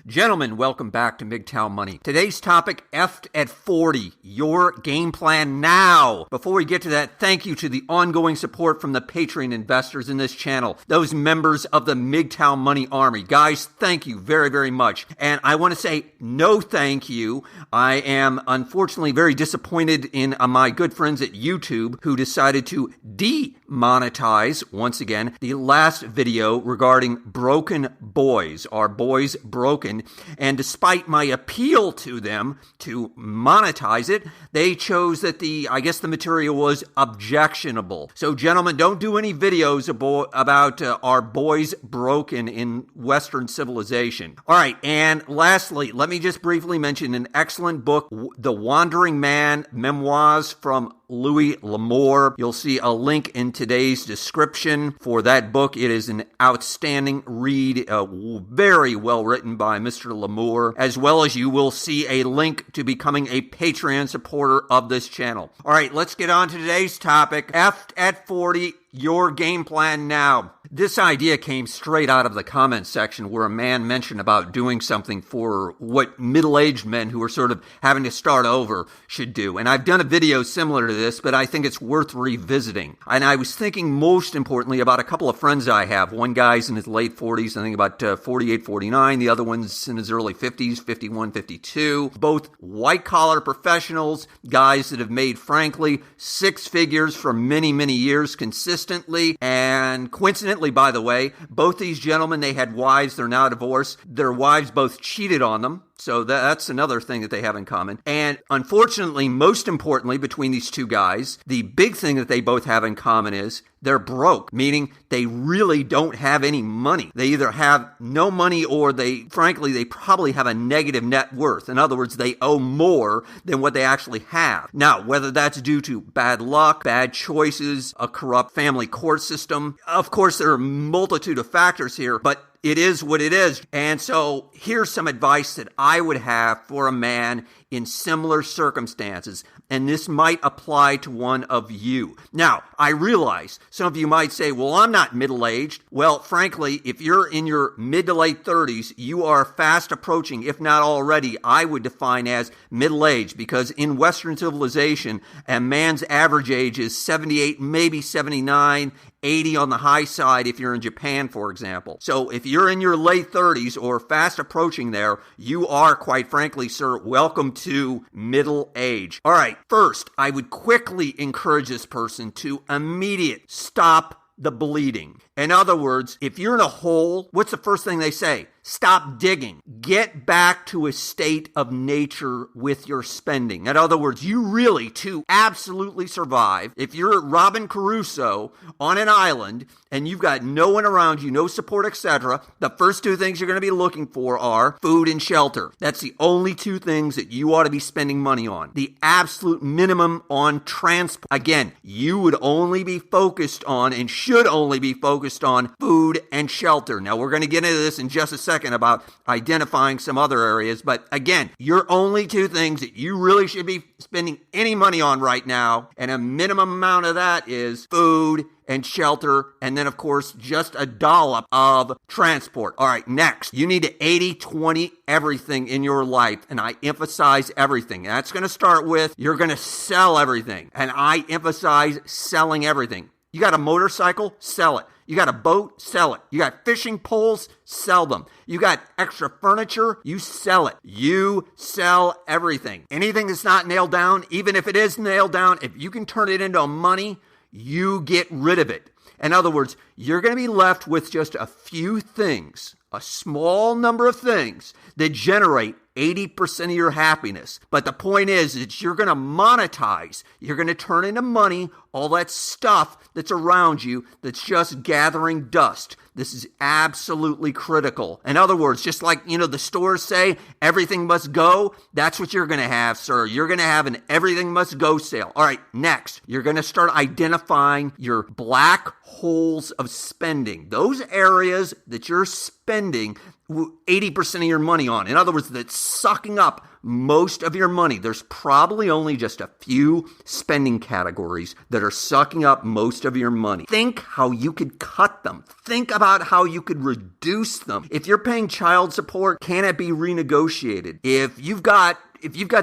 Gentlemen, welcome back to MGTOW Money. Today's topic, Effed at 40, your game plan now. Before we get to that, thank you to the ongoing support from the Patreon investors in this channel, those members of the MGTOW Money Army. Guys, thank you very, very much. And I want to say no thank you. I am unfortunately very disappointed in my good friends at YouTube who decided to demonetize, once again, the last video regarding broken boys. Are boys broken? And despite my appeal to them to monetize it, they chose that the material was objectionable. So gentlemen, don't do any videos about are boys broken in Western civilization. All right, and lastly, let me just briefly mention an excellent book, The Wandering Man, Memoirs from Louis L'Amour. You'll see a link in today's description for that book. It is an outstanding read, very well written by Mr. L'Amour, as well as you will see a link to becoming a Patreon supporter of this channel. All right, let's get on to today's topic, Effed at 40, your game plan now. This idea came straight out of the comments section where a man mentioned about doing something for what middle-aged men who are sort of having to start over should do. And I've done a video similar to this, but I think it's worth revisiting. And I was thinking most importantly about a couple of friends I have. One guy's in his late 40s, I think about 48, 49. The other one's in his early 50s, 51, 52. Both white-collar professionals, guys that have made, frankly, six figures for many, many years consistently. And coincidentally, by the way, both these gentlemen, they had wives. They're now divorced. Their wives both cheated on them. So that's another thing that they have in common. And unfortunately, most importantly, between these two guys, the big thing that they both have in common is they're broke, meaning they really don't have any money. They either have no money or they probably have a negative net worth. In other words, they owe more than what they actually have. Now, whether that's due to bad luck, bad choices, a corrupt family court system, of course, there are a multitude of factors here, but it is what it is. And so here's some advice that I would have for a man in similar circumstances. And this might apply to one of you. Now, I realize some of you might say, well, I'm not middle-aged. Well, frankly, if you're in your mid to late 30s, you are fast approaching, if not already, I would define as middle-aged, because in Western civilization, a man's average age is 78, maybe 79, 80 on the high side if you're in Japan, for example. So if you're in your late 30s or fast approaching there, you are, quite frankly, sir, welcome to middle age. All right, first, I would quickly encourage this person to immediate stop the bleeding. In other words, if you're in a hole, what's the first thing they say? Stop digging. Get back to a state of nature with your spending. In other words, you really, to absolutely survive, if you're Robin Crusoe on an island and you've got no one around you, no support, etc., the first two things you're going to be looking for are food and shelter. That's the only two things that you ought to be spending money on. The absolute minimum on transport. Again, you would only be focused on and should only be focused on food and shelter. Now, we're going to get into this in just a second about identifying some other areas, but again, your only two things that you really should be spending any money on right now, and a minimum amount of that is food and shelter, and then, of course, just a dollop of transport. All right, next, you need to 80-20 everything in your life, and I emphasize everything. That's going to start with you're going to sell everything, and I emphasize selling everything. You got a motorcycle? Sell it. You got a boat? Sell it. You got fishing poles? Sell them. You got extra furniture? You sell it. You sell everything. Anything that's not nailed down, even if it is nailed down, if you can turn it into money, you get rid of it. In other words, you're going to be left with just a few things, a small number of things that generate 80% of your happiness. But the point is that you're going to monetize. You're going to turn into money all that stuff that's around you that's just gathering dust. This is absolutely critical. In other words, just like, the stores say, everything must go, that's what you're going to have, sir. You're going to have an everything must go sale. All right, next, you're going to start identifying your black holes of spending. Those areas that you're spending 80% of your money on. In other words, that's sucking up most of your money. There's probably only just a few spending categories that are sucking up most of your money. Think how you could cut them. Think about how you could reduce them. If you're paying child support, can it be renegotiated? If you've got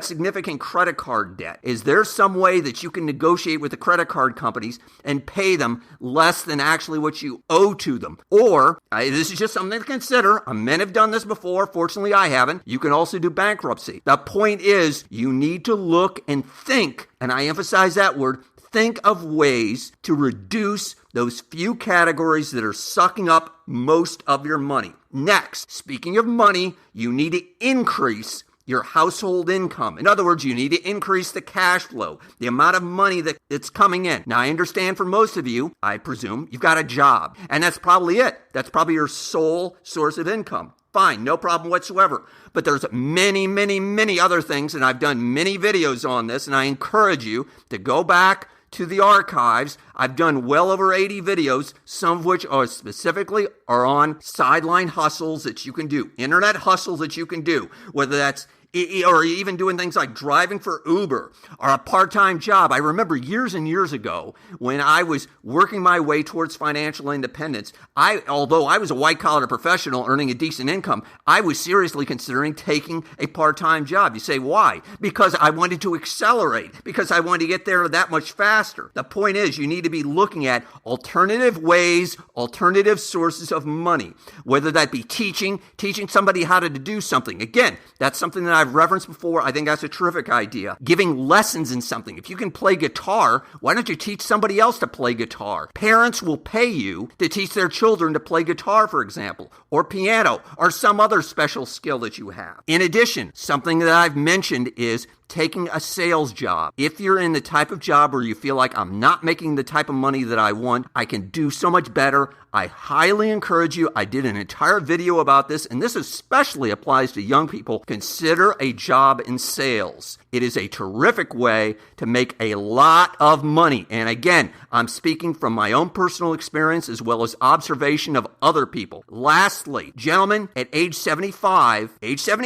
significant credit card debt, is there some way that you can negotiate with the credit card companies and pay them less than actually what you owe to them? Or, this is just something to consider. Men have done this before. Fortunately, I haven't. You can also do bankruptcy. The point is, you need to look and think, and I emphasize that word, think of ways to reduce those few categories that are sucking up most of your money. Next, speaking of money, you need to increase your household income. In other words, you need to increase the cash flow, the amount of money that's coming in. Now, I understand for most of you, I presume, you've got a job, and that's probably it. That's probably your sole source of income. Fine, no problem whatsoever. But there's many, many, many other things, and I've done many videos on this, and I encourage you to go back to the archives. I've done well over 80 videos, some of which are specifically on sideline hustles that you can do, internet hustles that you can do, whether that's or even doing things like driving for Uber or a part-time job. I remember years and years ago when I was working my way towards financial independence, although I was a white-collar professional earning a decent income, I was seriously considering taking a part-time job. You say, why? Because I wanted to accelerate, because I wanted to get there that much faster. The point is, you need to be looking at alternative ways, alternative sources of money, whether that be teaching somebody how to do something. Again, that's something that I've referenced before. I think that's a terrific idea. Giving lessons in something. If you can play guitar, why don't you teach somebody else to play guitar? Parents will pay you to teach their children to play guitar, for example, or piano, or some other special skill that you have. In addition, something that I've mentioned is taking a sales job. If you're in the type of job where you feel like I'm not making the type of money that I want, I can do so much better, I highly encourage you. I did an entire video about this, and this especially applies to young people. Consider a job in sales. It is a terrific way to make a lot of money. And again, I'm speaking from my own personal experience as well as observation of other people. Lastly, gentlemen, at age 75, it's going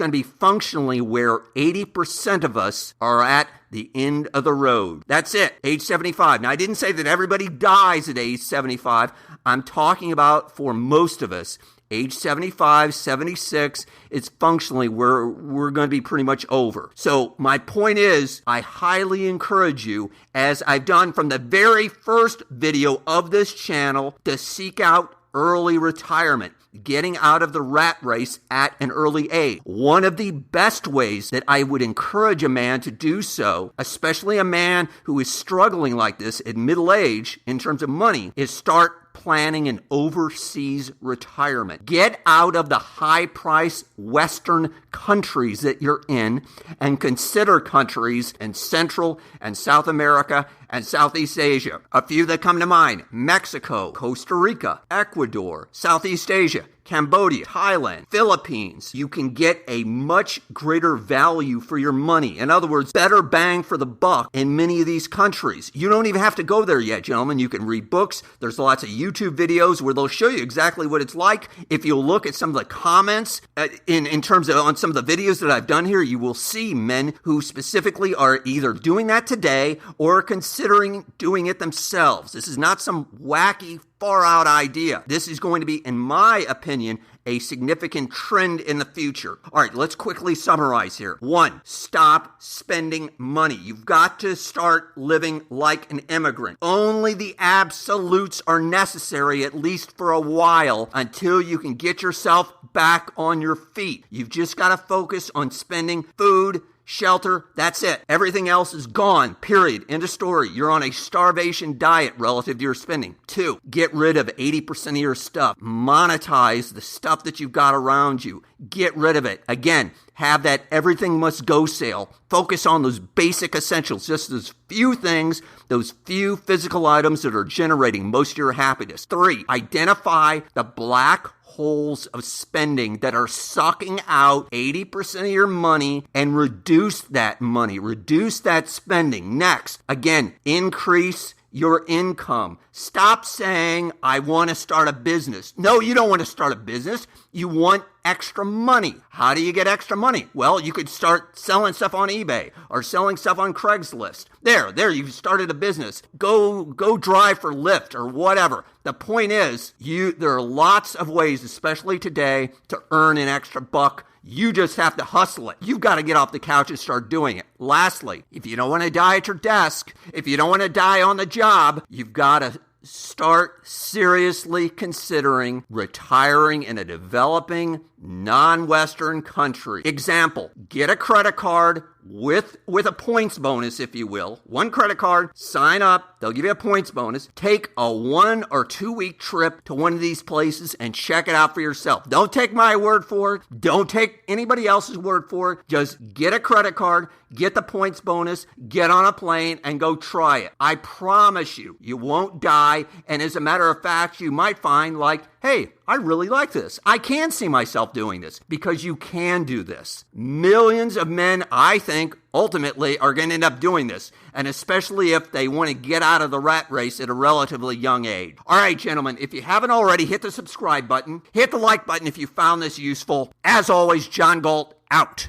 to be functionally where 80% of us are at the end of the road. That's it, age 75. Now, I didn't say that everybody dies at age 75. I'm talking about for most of us, age 75, 76, it's functionally where we're going to be pretty much over. So my point is, I highly encourage you, as I've done from the very first video of this channel, to seek out early retirement, getting out of the rat race at an early age. One of the best ways that I would encourage a man to do so, especially a man who is struggling like this at middle age in terms of money, is start planning an overseas retirement. Get out of the high-price Western countries that you're in and consider countries in Central and South America and Southeast Asia. A few that come to mind: Mexico, Costa Rica, Ecuador, Southeast Asia, Cambodia, Thailand, Philippines. You can get a much greater value for your money. In other words, better bang for the buck in many of these countries. You don't even have to go there yet, gentlemen. You can read books. There's lots of YouTube videos where they'll show you exactly what it's like. If you'll look at some of the comments in terms of on some of the videos that I've done here, you will see men who specifically are either doing that today or considering doing it themselves. This is not some wacky, far out idea. This is going to be, in my opinion, a significant trend in the future. All right, let's quickly summarize here. 1, stop spending money. You've got to start living like an immigrant. Only the absolutes are necessary, at least for a while, until you can get yourself back on your feet. You've just got to focus on spending food, shelter, that's it. Everything else is gone, period. End of story. You're on a starvation diet relative to your spending. 2, get rid of 80% of your stuff. Monetize the stuff that you've got around you. Get rid of it. Again, have that everything must go sale. Focus on those basic essentials, just those few things, those few physical items that are generating most of your happiness. 3, identify the black holes of spending that are sucking out 80% of your money and reduce that money, reduce that spending. Next, again, increase your income. Stop saying, I want to start a business. No, you don't want to start a business. You want extra money. How do you get extra money? Well, you could start selling stuff on eBay or selling stuff on Craigslist. There, you've started a business. Go drive for Lyft or whatever. The point is, there are lots of ways, especially today, to earn an extra buck. You just have to hustle it. You've got to get off the couch and start doing it. Lastly, if you don't want to die at your desk, if you don't want to die on the job, you've got to start seriously considering retiring in a developing non-Western country. Example, get a credit card with a points bonus, if you will. One credit card, sign up, they'll give you a points bonus. Take a 1 or 2 week trip to one of these places and check it out for yourself. Don't take my word for it. Don't take anybody else's word for it. Just get a credit card, get the points bonus, get on a plane, and go try it. I promise you, you won't die. And as a matter of fact, you might find like, hey, I really like this. I can see myself doing this, because you can do this. Millions of men, I think, ultimately are going to end up doing this, and especially if they want to get out of the rat race at a relatively young age. All right, gentlemen, if you haven't already, hit the subscribe button. Hit the like button if you found this useful. As always, John Galt, out.